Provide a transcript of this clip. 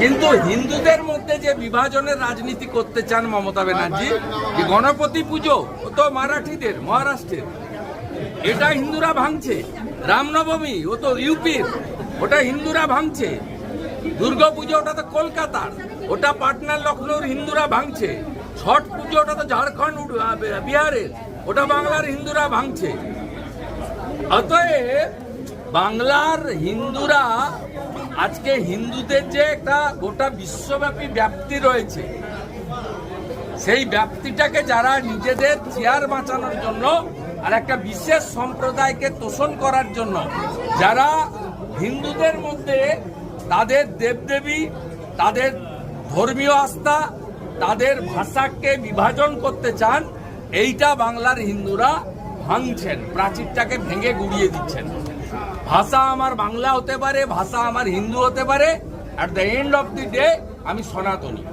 কিন্তু হিন্দুদের মধ্যে যে বিভাজনের রাজনীতি করতে চান মমতা ব্যানার্জি, যে গণপতি পুজো ও তো মারাঠিদের, মহারাষ্ট্রের, এটা হিন্দুরা ভাঙছে। রামনবমী ও তো ইউপির, ওটা হিন্দুরা ভাঙছে। দুর্গা পুজো ওটা তো কলকাতার, ওটা পাটনার লখনৌর হিন্দুরা ভাঙছে। ছট পুজো ওটা তো ঝাড়খণ্ড বিহারের, ওটা বাংলার হিন্দুরা ভাঙছে। অতএব বাংলার হিন্দুরা আজকে হিন্দুদের যে একটা গোটা বিশ্বব্যাপী ব্যাপ্তি রয়েছে, সেই ব্যাপ্তিটাকে যারা নিজেদের চেয়ার বাঁচানোর জন্য আর একটা বিশেষ সম্প্রদায়কে তোষণ করার জন্য যারা হিন্দুদের মধ্যে তাদের দেবদেবী, তাদের ধর্মীয় আস্থা, তাদের ভাষাকে বিভাজন করতে চান, এইটা বাংলার হিন্দুরা ভাঙছেন, প্রাচীরটাকে ভেঙে গুড়িয়ে দিচ্ছেন। ভাষা আমার বাংলা হতে পারে, ভাষা আমার হিন্দু হতে পারে, at the end of the day আমি সনাতনী।